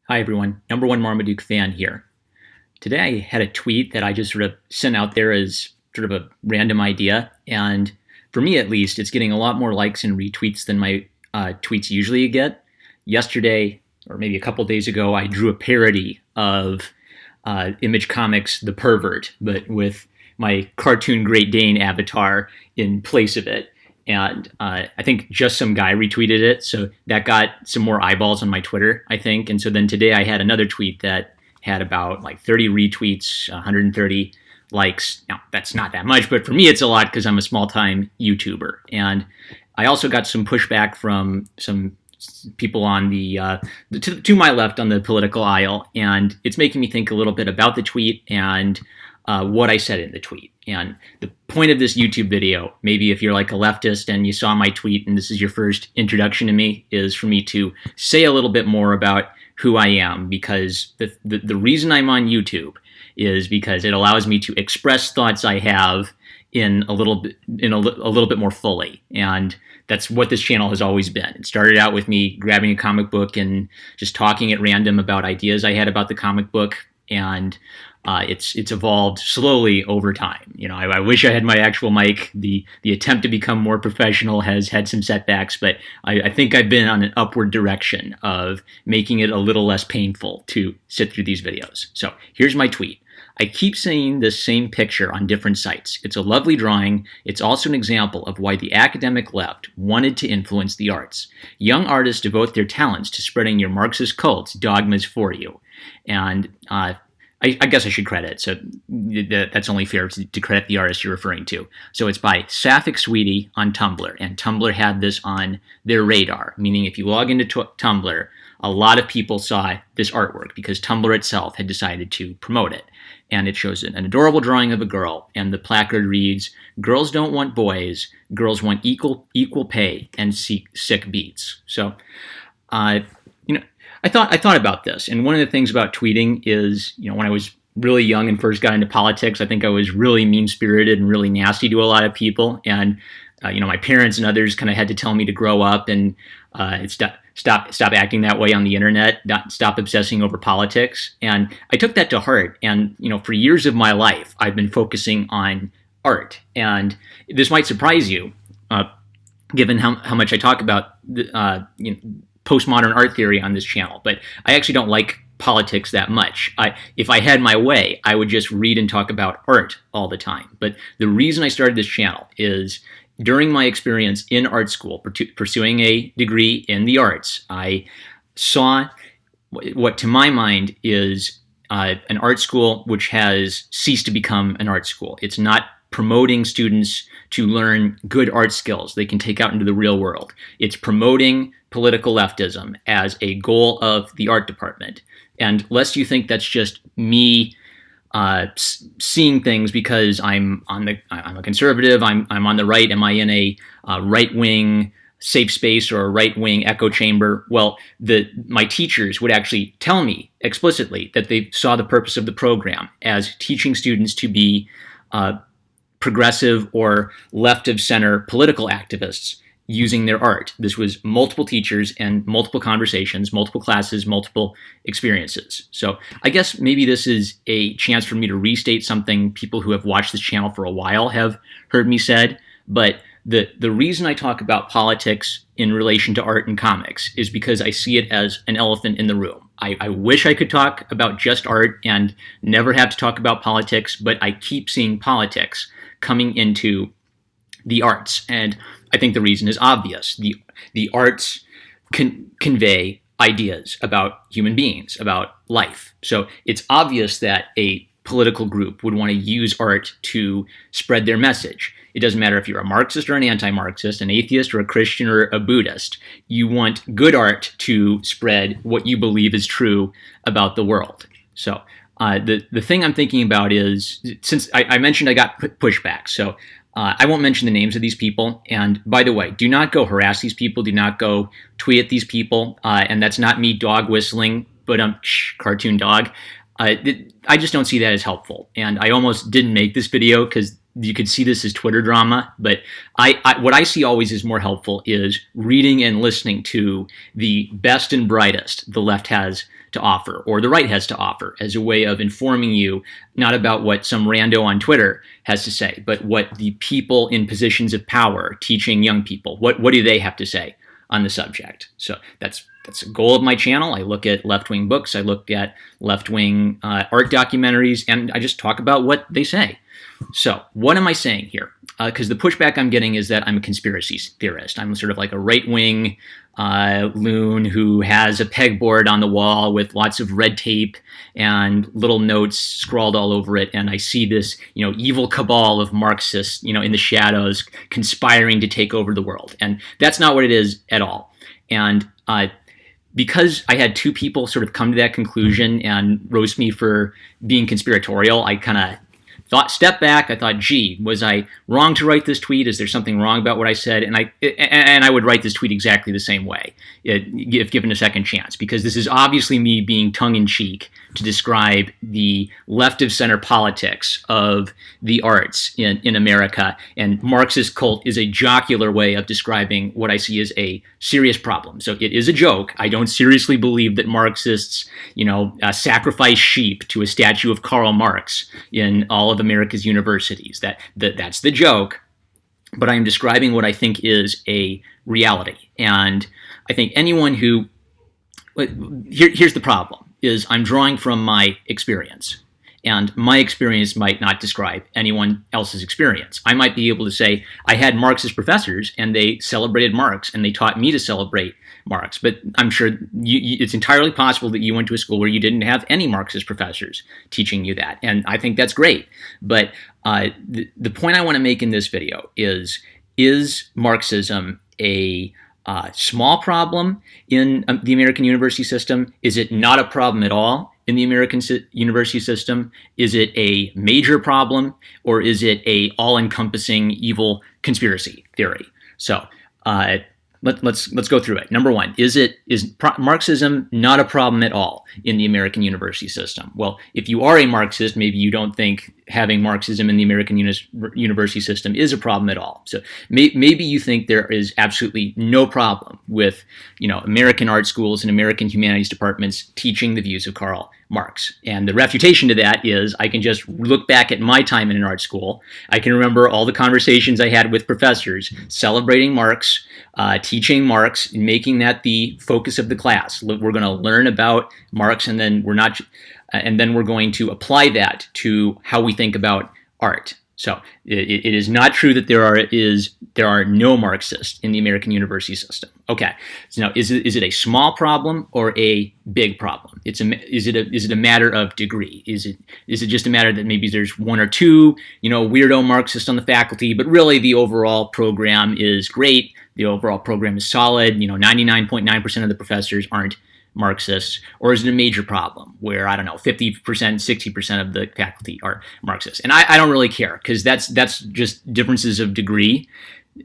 Hi everyone, number one Marmaduke fan here. Today I had a tweet that I just sort of sent out there as sort of a random idea, and for me at least, it's getting a lot more likes and retweets than my tweets usually get. Yesterday, or maybe a couple days ago, I drew a parody of Image Comics' The Pervert, but with my cartoon Great Dane avatar in place of it. And I think just some guy retweeted it, so that got some more eyeballs on my Twitter, I think. And so then today I had another tweet that had about like 30 retweets, 130 likes. Now, that's not that much, but for me it's a lot because I'm a small-time YouTuber. And I also got some pushback from some people on to my left on the political aisle, and it's making me think a little bit about the tweet and what I said in the tweet. And the point of this YouTube video, maybe if you're like a leftist and you saw my tweet and this is your first introduction to me, is for me to say a little bit more about who I am, because the reason I'm on YouTube is because it allows me to express thoughts I have in a little bit more fully. And that's what this channel has always been. It started out with me grabbing a comic book and just talking at random about ideas I had about the comic book, and it's evolved slowly over time. You know, I wish I had my actual mic. The attempt to become more professional has had some setbacks, but I think I've been on an upward direction of making it a little less painful to sit through these videos. So here's my tweet. I keep seeing this same picture on different sites. It's a lovely drawing. It's also an example of why the academic left wanted to influence the arts. Young artists devote their talents to spreading your Marxist cult's dogmas for you. And I guess I should credit, so that's only fair to credit the artist you're referring to. So it's by Sapphic Sweetie on Tumblr, and Tumblr had this on their radar, meaning if you log into Tumblr, a lot of people saw this artwork because Tumblr itself had decided to promote it. And it shows an adorable drawing of a girl, and the placard reads, "Girls don't want boys, girls want equal pay and sick beats." So, I thought about this, and one of the things about tweeting is, when I was really young and first got into politics, I think I was really mean-spirited and really nasty to a lot of people, and my parents and others kind of had to tell me to grow up and stop acting that way on the internet, stop obsessing over politics. And I took that to heart, and for years of my life, I've been focusing on art. And this might surprise you, given how much I talk about postmodern art theory on this channel, but I actually don't like politics that much. If I had my way, I would just read and talk about art all the time. But the reason I started this channel is during my experience in art school, pursuing a degree in the arts, I saw what to my mind is an art school which has ceased to become an art school. It's not promoting students to learn good art skills they can take out into the real world. It's promoting political leftism as a goal of the art department. And lest you think that's just me seeing things because I'm a conservative, I'm on the right, am I in a right-wing safe space or a right-wing echo chamber? Well, my teachers would actually tell me explicitly that they saw the purpose of the program as teaching students to be progressive or left-of-center political activists using their art. This was multiple teachers and multiple conversations, multiple classes, multiple experiences. So I guess maybe this is a chance for me to restate something people who have watched this channel for a while have heard me said. But the reason I talk about politics in relation to art and comics is because I see it as an elephant in the room. I wish I could talk about just art and never have to talk about politics, but I keep seeing politics coming into the arts. And I think the reason is obvious. The arts convey ideas about human beings, about life. So it's obvious that a political group would want to use art to spread their message. It doesn't matter if you're a Marxist or an anti-Marxist, an atheist or a Christian or a Buddhist. You want good art to spread what you believe is true about the world. So the thing I'm thinking about is, since I mentioned I got pushback, so I won't mention the names of these people. And by the way, do not go harass these people. Do not go tweet at these people. And that's not me dog whistling, but cartoon dog. I just don't see that as helpful. And I almost didn't make this video because you could see this as Twitter drama, but what I see always is more helpful is reading and listening to the best and brightest the left has to offer or the right has to offer as a way of informing you not about what some rando on Twitter has to say, but what the people in positions of power teaching young people, what do they have to say on the subject. So that's a goal of my channel. I look at left-wing books, I look at left-wing art documentaries, and I just talk about what they say. So what am I saying here? Because the pushback I'm getting is that I'm a conspiracy theorist. I'm sort of like a right-wing loon who has a pegboard on the wall with lots of red tape and little notes scrawled all over it, and I see this, evil cabal of Marxists, in the shadows conspiring to take over the world. And that's not what it is at all. And because I had two people sort of come to that conclusion and roast me for being conspiratorial, I kind of step back. I thought, gee, was I wrong to write this tweet? Is there something wrong about what I said? And I would write this tweet exactly the same way if given a second chance, because this is obviously me being tongue-in-cheek to describe the left-of-center politics of the arts in America. And Marxist cult is a jocular way of describing what I see as a serious problem. So it is a joke. I don't seriously believe that Marxists, sacrifice sheep to a statue of Karl Marx in all of America's universities. That's the joke. But I am describing what I think is a reality. And I think anyone who... Here's the problem. Is I'm drawing from my experience. And my experience might not describe anyone else's experience. I might be able to say, I had Marxist professors and they celebrated Marx and they taught me to celebrate Marx. But I'm sure it's entirely possible that you went to a school where you didn't have any Marxist professors teaching you that. And I think that's great. But the point I want to make in this video is Marxism a small problem in the American university system? Is it not a problem at all in the American university system? Is it a major problem, or is it a all-encompassing evil conspiracy theory? So let's go through it. Number one, is Marxism not a problem at all in the American university system? Well, if you are a Marxist, maybe you don't think having Marxism in the American university system is a problem at all. So maybe you think there is absolutely no problem with, American art schools and American humanities departments teaching the views of Karl Marx. And the refutation to that is I can just look back at my time in an art school. I can remember all the conversations I had with professors celebrating Marx, teaching Marx, and making that the focus of the class. We're going to learn about Marx, and then we're going to apply that to how we think about art. So it is not true that there are no Marxists in the American university system. Okay, so now is it a small problem or a big problem? Is it a matter of degree? Is it just a matter that maybe there's one or two weirdo Marxists on the faculty, but really the overall program is great. The overall program is solid. 99.9% of the professors aren't Marxists, or is it a major problem where, 50%, 60% of the faculty are Marxists? And I don't really care, because that's just differences of degree.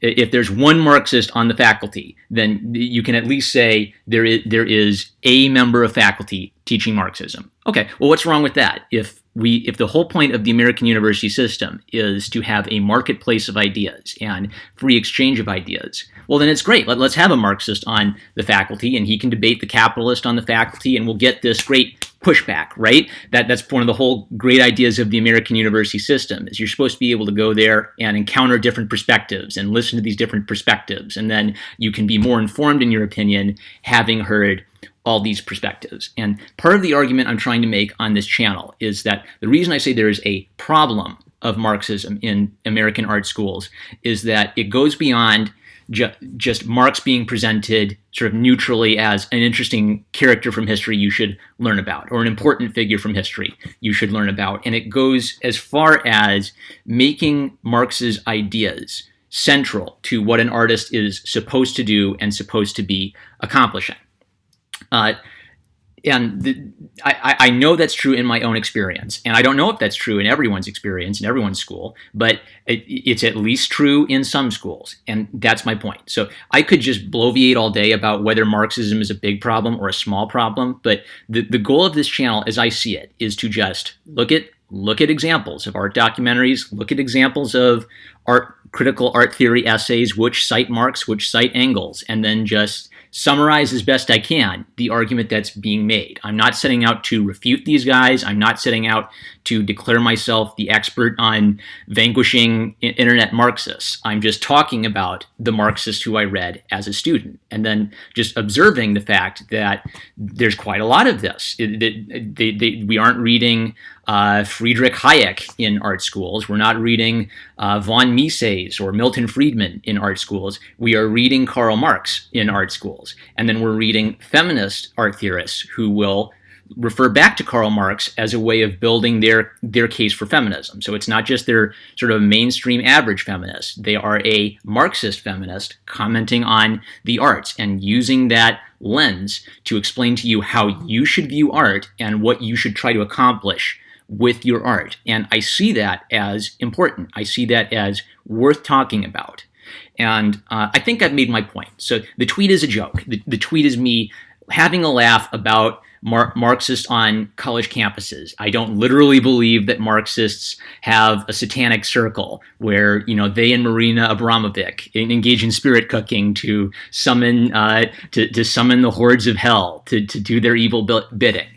If there's one Marxist on the faculty, then you can at least say there is a member of faculty teaching Marxism. Okay, well, what's wrong with that? If the whole point of the American university system is to have a marketplace of ideas and free exchange of ideas, well, then it's great. Let's have a Marxist on the faculty, and he can debate the capitalist on the faculty, and we'll get this great pushback, right? That's one of the whole great ideas of the American university system, is you're supposed to be able to go there and encounter different perspectives and listen to these different perspectives, and then you can be more informed in your opinion having heard all these perspectives. And part of the argument I'm trying to make on this channel is that the reason I say there is a problem of Marxism in American art schools is that it goes beyond just Marx being presented sort of neutrally as an interesting character from history you should learn about, or an important figure from history you should learn about. And it goes as far as making Marx's ideas central to what an artist is supposed to do and supposed to be accomplishing. I know that's true in my own experience, and I don't know if that's true in everyone's experience in everyone's school, but it's at least true in some schools, and that's my point. So I could just bloviate all day about whether Marxism is a big problem or a small problem, but the goal of this channel, as I see it, is to just look at look at examples of art documentaries, look at examples of critical art theory essays, which cite Marx, which cite Engels, and then just summarize as best I can the argument that's being made. I'm not setting out to refute these guys. I'm not setting out to declare myself the expert on vanquishing internet Marxists. I'm just talking about the Marxist who I read as a student, and then just observing the fact that there's quite a lot of this. We aren't reading Friedrich Hayek in art schools. We're not reading von Mises or Milton Friedman in art schools. We are reading Karl Marx in art schools. And then we're reading feminist art theorists who will refer back to Karl Marx as a way of building their case for feminism. So it's not just their sort of mainstream average feminist. They are a Marxist feminist commenting on the arts and using that lens to explain to you how you should view art and what you should try to accomplish with your art. And I see that as important. I see that as worth talking about. And I think I've made my point. So the tweet is a joke. The tweet is me having a laugh about Marxists on college campuses. I don't literally believe that Marxists have a satanic circle where, they and Marina Abramovic engage in spirit cooking to summon to summon the hordes of hell to do their evil bidding.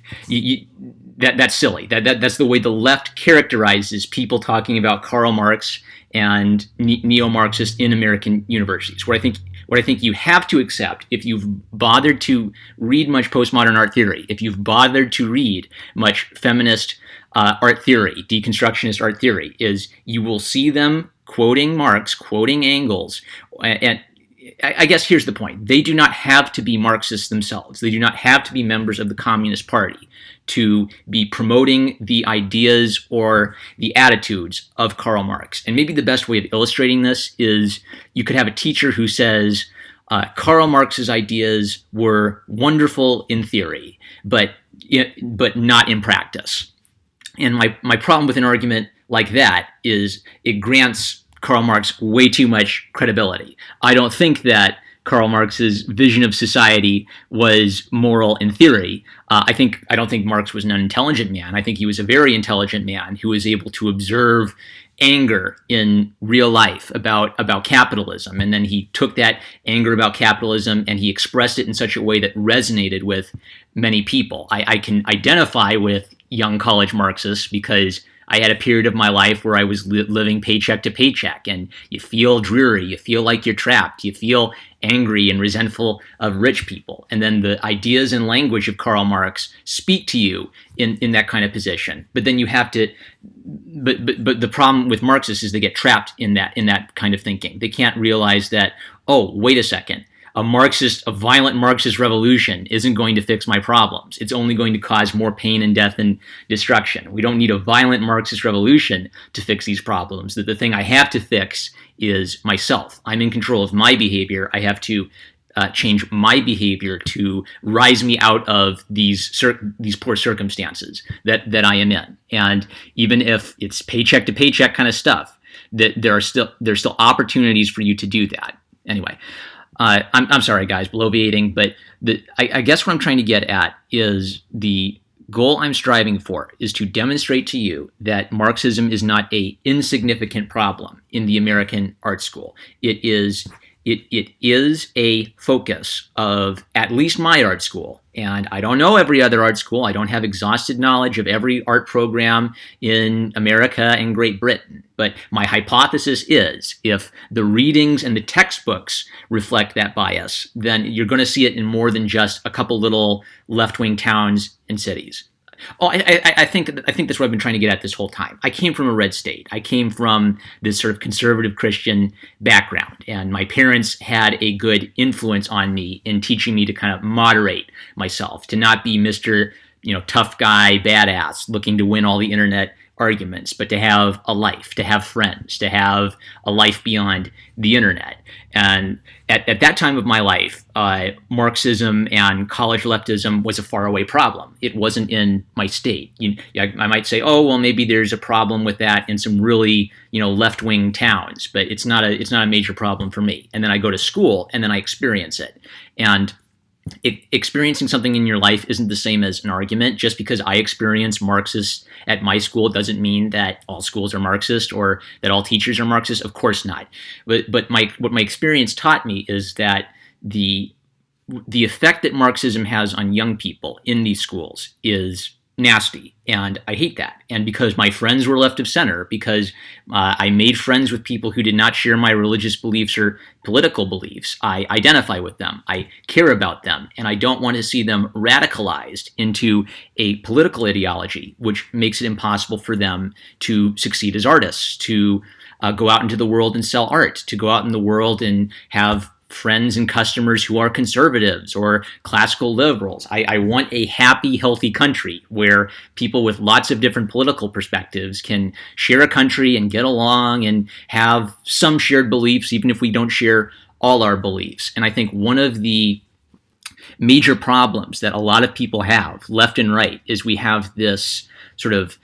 That's silly. That's the way the left characterizes people talking about Karl Marx and neo-Marxists in American universities. What I think you have to accept, if you've bothered to read much postmodern art theory, if you've bothered to read much feminist art theory, deconstructionist art theory, is you will see them quoting Marx, quoting Engels, and I guess here's the point. They do not have to be Marxists themselves. They do not have to be members of the Communist Party to be promoting the ideas or the attitudes of Karl Marx. And maybe the best way of illustrating this is you could have a teacher who says, Karl Marx's ideas were wonderful in theory, but not in practice. And my problem with an argument like that is it grants Karl Marx way too much credibility. I don't think that Karl Marx's vision of society was moral in theory. I don't think Marx was an unintelligent man. I think he was a very intelligent man who was able to observe anger in real life about capitalism, and then he took that anger about capitalism and he expressed it in such a way that resonated with many people. I can identify with young college Marxists because I had a period of my life where I was living paycheck to paycheck, and you feel dreary, you feel like you're trapped, you feel angry and resentful of rich people. And then the ideas and language of Karl Marx speak to you in that kind of position. But then you have to, but the problem with Marxists is they get trapped in that kind of thinking. They can't realize that, oh, wait a second. A violent Marxist revolution isn't going to fix my problems. It's only going to cause more pain and death and destruction. We don't need a violent Marxist revolution to fix these problems. The thing I have to fix is myself. I'm in control of my behavior. I have to change my behavior to rise me out of these poor circumstances that I am in. And even if it's paycheck to paycheck kind of stuff, that there's still opportunities for you to do that. Anyway. I'm sorry, guys, bloviating, but I guess what I'm trying to get at is the goal I'm striving for is to demonstrate to you that Marxism is not an insignificant problem in the American art school. It is a focus of at least my art school. And I don't know every other art school. I don't have exhaustive knowledge of every art program in America and Great Britain. But my hypothesis is if the readings and the textbooks reflect that bias, then you're going to see it in more than just a couple little left-wing towns and cities. Oh, I think that's what I've been trying to get at this whole time. I came from a red state. I came from this sort of conservative Christian background, and my parents had a good influence on me in teaching me to kind of moderate myself, to not be Mr. Tough guy, badass, looking to win all the internet arguments, but to have a life, to have friends, to have a life beyond the internet. And at that time of my life, Marxism and college leftism was a faraway problem. It wasn't in my state. I might say, oh, well, maybe there's a problem with that in some really, left-wing towns, but it's not a major problem for me. And then I go to school and then I experience it. And experiencing something in your life isn't the same as an argument. Just because I experienced Marxist at my school doesn't mean that all schools are Marxist or that all teachers are Marxist. Of course not. But what my experience taught me is that the effect that Marxism has on young people in these schools is nasty, and I hate that. And because my friends were left of center, because I made friends with people who did not share my religious beliefs or political beliefs, I identify with them, I care about them, and I don't want to see them radicalized into a political ideology, which makes it impossible for them to succeed as artists, to go out into the world and sell art, to go out in the world and have friends and customers who are conservatives or classical liberals. I want a happy, healthy country where people with lots of different political perspectives can share a country and get along and have some shared beliefs, even if we don't share all our beliefs. And I think one of the major problems that a lot of people have, left and right, is we have this sort of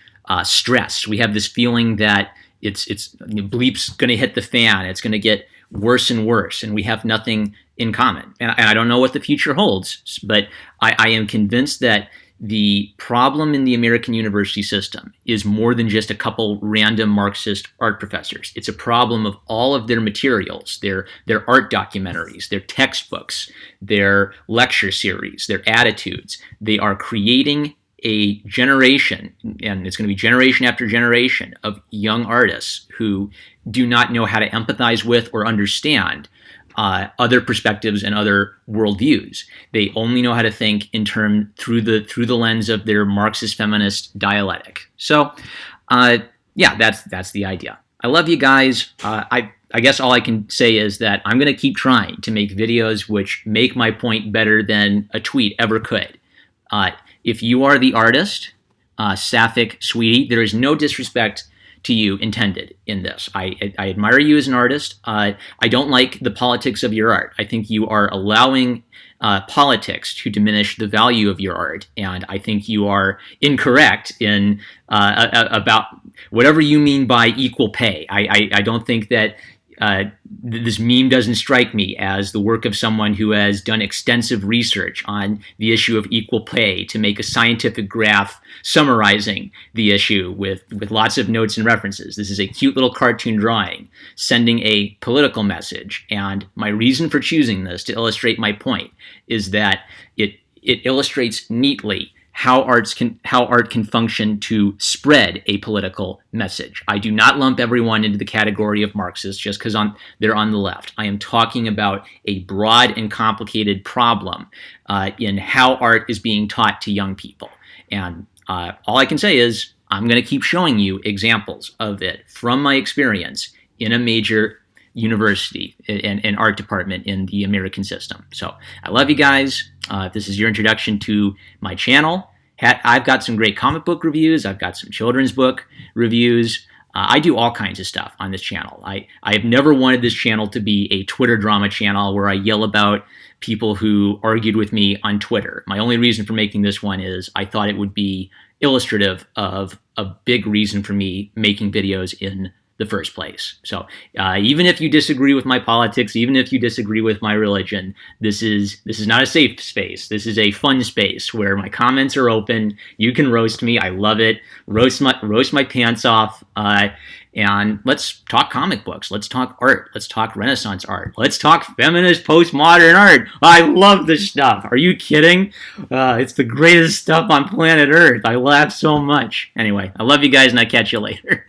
stress. We have this feeling that it's bleep's going to hit the fan. It's going to get worse and worse, and we have nothing in common. And I don't know what the future holds, but I am convinced that the problem in the American university system is more than just a couple random Marxist art professors. It's a problem of all of their materials, their art documentaries, their textbooks, their lecture series, their attitudes. They are creating a generation, and it's going to be generation after generation, of young artists who do not know how to empathize with or understand other perspectives and other worldviews. They only know how to think through the lens of their Marxist feminist dialectic. So, yeah, that's the idea. I love you guys. I guess all I can say is that I'm going to keep trying to make videos which make my point better than a tweet ever could. If you are the artist, Sapphic Sweetie, there is no disrespect to you intended in this. I admire you as an artist. I don't like the politics of your art. I think you are allowing politics to diminish the value of your art, and I think you are incorrect in about whatever you mean by equal pay. I don't think that this meme doesn't strike me as the work of someone who has done extensive research on the issue of equal pay to make a scientific graph summarizing the issue with lots of notes and references. This is a cute little cartoon drawing sending a political message, and my reason for choosing this to illustrate my point is that it illustrates neatly how art can function to spread a political message. I do not lump everyone into the category of Marxists just because they're on the left. I am talking about a broad and complicated problem in how art is being taught to young people. And all I can say is I'm going to keep showing you examples of it from my experience in a major university and art department in the American system. So I love you guys. If this is your introduction to my channel, I've got some great comic book reviews. I've got some children's book reviews. I do all kinds of stuff on this channel. I have never wanted this channel to be a Twitter drama channel where I yell about people who argued with me on Twitter. My only reason for making this one is I thought it would be illustrative of a big reason for me making videos in the first place. So even if you disagree with my politics, even if you disagree with my religion, this is not a safe space. This is a fun space where my comments are open. You can roast me. I love it. Roast my pants off. And let's talk comic books. Let's talk art. Let's talk Renaissance art. Let's talk feminist postmodern art. I love this stuff. Are you kidding? It's the greatest stuff on planet Earth. I laugh so much. Anyway, I love you guys, and I'll catch you later.